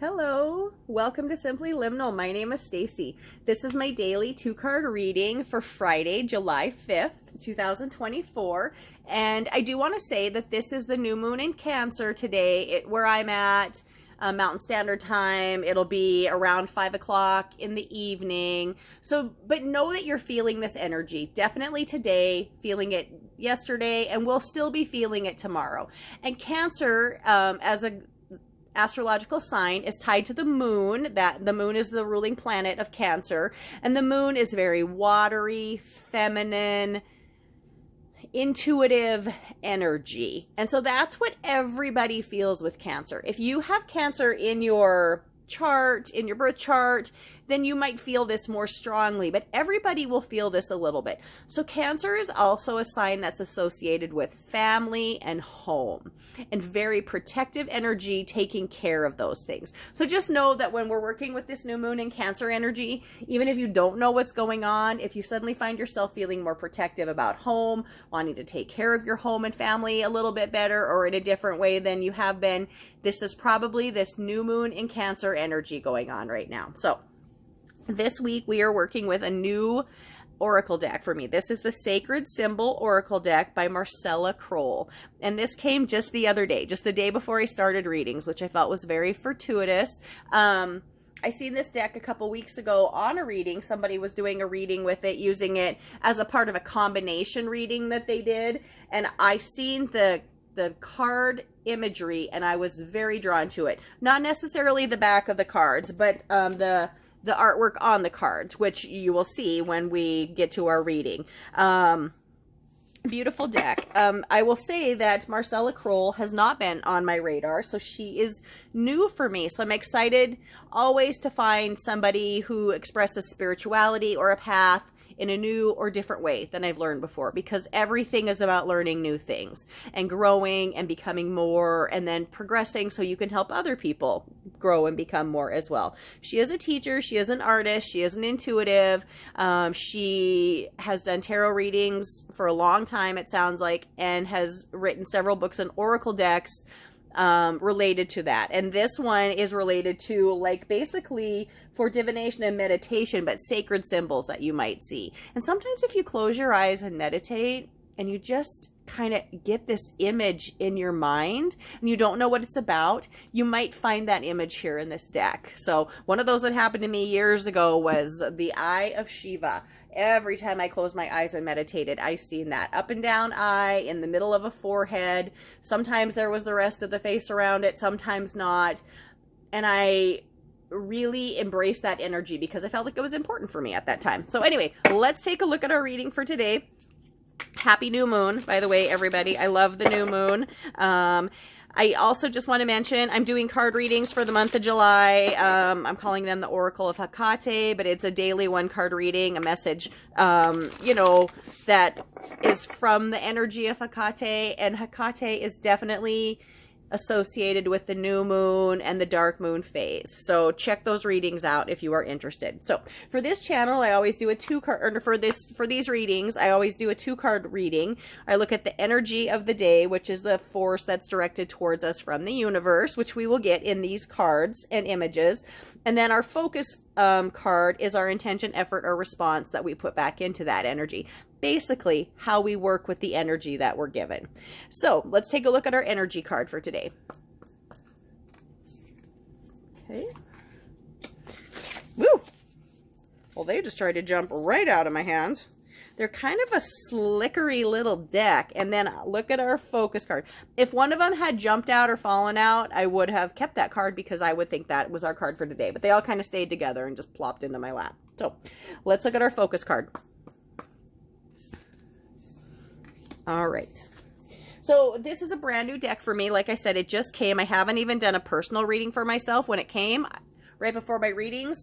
Hello, welcome to Simply Liminal. My name is Stacy. This is my daily 2-card reading for Friday, July 5th, 2024. And I do want to say that this is the new moon in Cancer today, where I'm at Mountain Standard Time. It'll be around 5 o'clock in the evening. But know that you're feeling this energy. Definitely today, feeling it yesterday, and we'll still be feeling it tomorrow. And Cancer, as a astrological sign, is tied to the moon. That the moon is the ruling planet of Cancer, and the moon is very watery, feminine, intuitive energy. And so that's what everybody feels with Cancer. If you have Cancer in your chart, in your birth chart, then you might feel this more strongly, but everybody will feel this a little bit. So Cancer is also a sign that's associated with family and home, and very protective energy, taking care of those things. So just know that when we're working with this new moon in Cancer energy, even if you don't know what's going on, if you suddenly find yourself feeling more protective about home, wanting to take care of your home and family a little bit better or in a different way than you have been, this is probably this new moon in Cancer energy going on right now. So this week we are working with a new oracle deck for me. This is the Sacred Symbol Oracle deck by Marcella Kroll. And this came just the other day, just the day before I started readings, which I felt was very fortuitous. I seen this deck a couple weeks ago on a reading. Somebody was doing a reading with it, using it as a part of a combination reading that they did. And I seen the card imagery and I was very drawn to it. Not necessarily the back of the cards, but the artwork on the cards, which you will see when we get to our reading. Beautiful deck. I will say that Marcella Kroll has not been on my radar, so she is new for me. So I'm excited always to find somebody who expresses spirituality or a path in a new or different way than I've learned before, because everything is about learning new things and growing and becoming more and then progressing so you can help other people grow and become more as well. She is a teacher. She is an artist. She is an intuitive. She has done tarot readings for a long time, it sounds like, and has written several books and oracle decks related to that. And this one is related to, like, basically for divination and meditation, but sacred symbols that you might see. And sometimes if you close your eyes and meditate and you just kind of get this image in your mind and you don't know what it's about, you might find that image here in this deck. So one of those that happened to me years ago was the Eye of Shiva. Every time I closed my eyes and meditated, I seen that up and down eye in the middle of a forehead. Sometimes there was the rest of the face around it, sometimes not. And I really embraced that energy because I felt like it was important for me at that time. So anyway, let's take a look at our reading for today. Happy new moon, by the way, everybody. I love the new moon. I also just want to mention I'm doing card readings for the month of July. I'm calling them the Oracle of Hecate, but it's a daily 1-card reading, a message, that is from the energy of Hecate. And Hecate is definitely associated with the new moon and the dark moon phase. So check those readings out if you are interested. So for this channel, I always do a 2-card, or for these readings, I always do a 2-card reading. I look at the energy of the day, which is the force that's directed towards us from the universe, which we will get in these cards and images. And then our focus card is our intention, effort, or response that we put back into that energy. Basically, how we work with the energy that we're given. So let's take a look at our energy card for today. Okay. Woo! Well, they just tried to jump right out of my hands. They're kind of a slickery little deck. And then look at our focus card. If one of them had jumped out or fallen out, I would have kept that card because I would think that was our card for today. But they all kind of stayed together and just plopped into my lap. So let's look at our focus card. All right. So this is a brand new deck for me. Like I said, it just came. I haven't even done a personal reading for myself. When it came, right before my readings,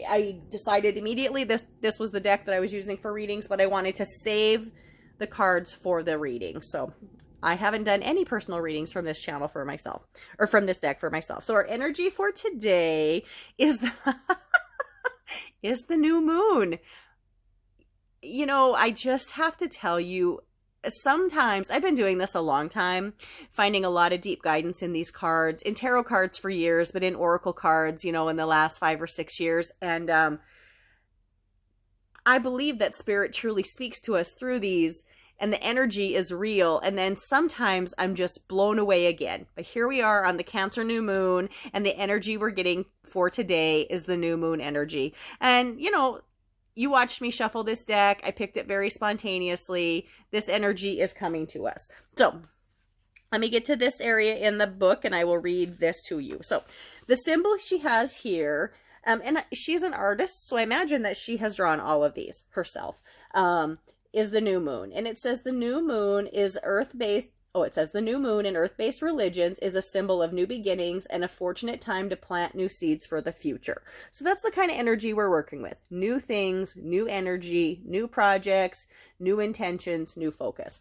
I decided immediately this was the deck that I was using for readings, but I wanted to save the cards for the reading. So I haven't done any personal readings from this channel for myself, or from this deck for myself. So our energy for today is is the new moon. You know, I just have to tell you, sometimes I've been doing this a long time, finding a lot of deep guidance in these cards, in tarot cards for years, but in oracle cards, in the last 5 or 6 years. And I believe that spirit truly speaks to us through these, and the energy is real. And then sometimes I'm just blown away again. But here we are on the Cancer new moon, and the energy we're getting for today is the new moon energy. And, you watched me shuffle this deck. I picked it very spontaneously. This energy is coming to us. So let me get to this area in the book, and I will read this to you. So the symbol she has here, and she's an artist, so I imagine that she has drawn all of these herself, is the new moon. And it says the new moon is earth-based. It says the new moon in earth-based religions is a symbol of new beginnings and a fortunate time to plant new seeds for the future. So that's the kind of energy we're working with. New things, new energy, new projects, new intentions, new focus.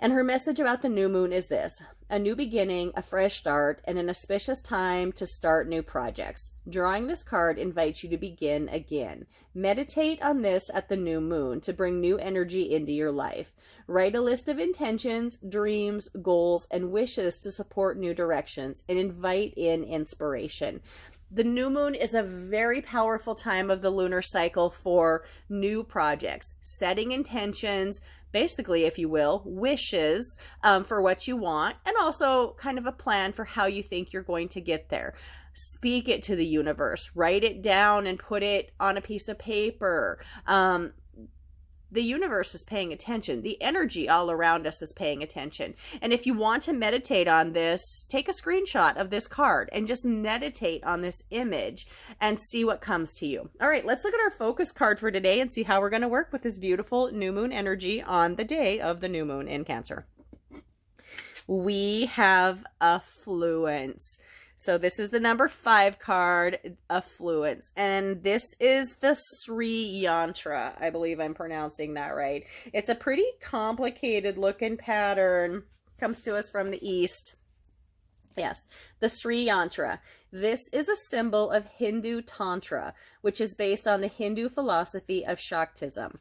And her message about the new moon is this: a new beginning, a fresh start, and an auspicious time to start new projects. Drawing this card invites you to begin again. Meditate on this at the new moon to bring new energy into your life. Write a list of intentions, dreams, goals, and wishes to support new directions, and invite in inspiration. The new moon is a very powerful time of the lunar cycle for new projects, setting intentions, basically, if you will, wishes for what you want, and also kind of a plan for how you think you're going to get there. Speak it to the universe, write it down and put it on a piece of paper. The universe is paying attention. The energy all around us is paying attention. And if you want to meditate on this, take a screenshot of this card and just meditate on this image and see what comes to you. All right, let's look at our focus card for today and see how we're going to work with this beautiful new moon energy on the day of the new moon in Cancer. We have affluence. So this is the number 5 card, affluence. And this is the Sri Yantra. I believe I'm pronouncing that right. It's a pretty complicated looking pattern. Comes to us from the East. Yes, the Sri Yantra. This is a symbol of Hindu Tantra, which is based on the Hindu philosophy of Shaktism.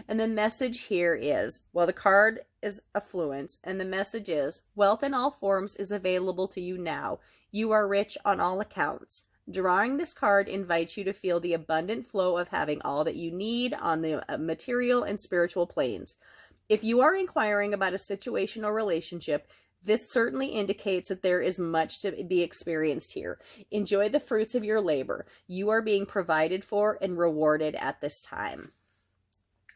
And the message here is, well, the card is affluence, and the message is, wealth in all forms is available to you now. You are rich on all accounts. Drawing this card invites you to feel the abundant flow of having all that you need on the material and spiritual planes. If you are inquiring about a situation or relationship, this certainly indicates that there is much to be experienced here. Enjoy the fruits of your labor. You are being provided for and rewarded at this time.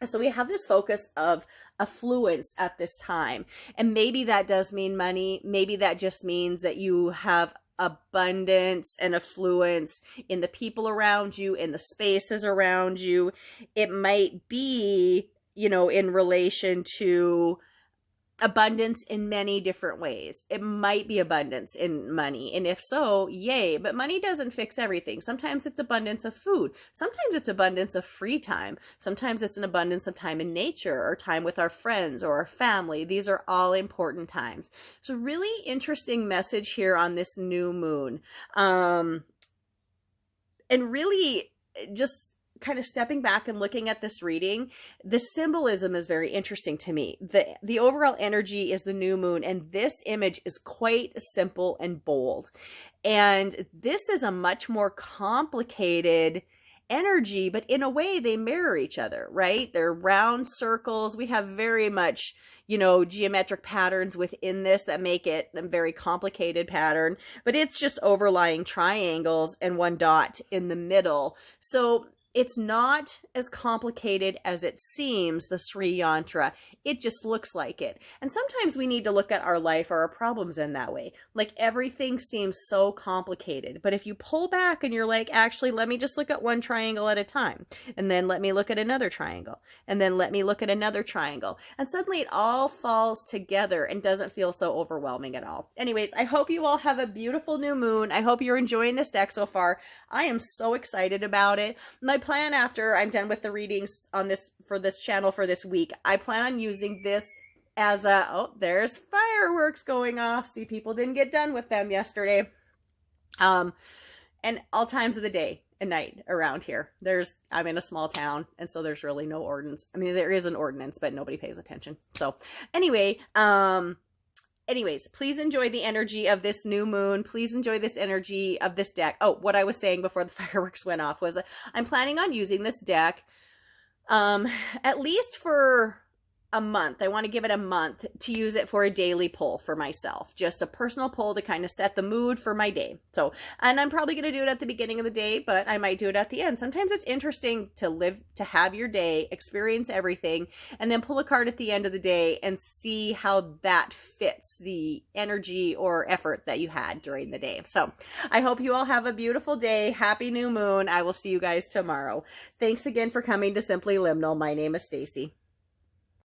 So we have this focus of affluence at this time. And maybe that does mean money. Maybe that just means that you have abundance and affluence in the people around you, in the spaces around you. It might be, in relation to abundance in many different ways. It might be abundance in money. And if so, yay. But money doesn't fix everything. Sometimes it's abundance of food. Sometimes it's abundance of free time. Sometimes it's an abundance of time in nature or time with our friends or our family. These are all important times. So really interesting message here on this new moon. And really just kind of stepping back and looking at this reading, the symbolism is very interesting to me. The overall energy is the new moon, and this image is quite simple and bold. And this is a much more complicated energy, but in a way they mirror each other, right? They're round circles. We have very much, geometric patterns within this that make it a very complicated pattern, but it's just overlying triangles and one dot in the middle. So it's not as complicated as it seems, the Sri Yantra. It just looks like it. And sometimes we need to look at our life or our problems in that way. Like everything seems so complicated. But if you pull back and you're like, actually, let me just look at one triangle at a time. And then let me look at another triangle. And then let me look at another triangle. And suddenly it all falls together and doesn't feel so overwhelming at all. Anyways, I hope you all have a beautiful new moon. I hope you're enjoying this deck so far. I am so excited about it. My plan after I'm done with the readings on this for this channel for this week, I plan on using this as a, oh, there's fireworks going off. See, people didn't get done with them yesterday. And all times of the day. at night around here. I'm in a small town, and so there's really no ordinance. I mean, there is an ordinance, but nobody pays attention. So anyway, anyways, please enjoy the energy of this new moon. Please enjoy this energy of this deck. Oh, what I was saying before the fireworks went off was I'm planning on using this deck at least for a month. I want to give it a month to use it for a daily pull for myself. Just a personal pull to kind of set the mood for my day. So, and I'm probably going to do it at the beginning of the day, but I might do it at the end. Sometimes it's interesting to have your day, experience everything, and then pull a card at the end of the day and see how that fits the energy or effort that you had during the day. So I hope you all have a beautiful day. Happy new moon. I will see you guys tomorrow. Thanks again for coming to Simply Liminal. My name is Stacy.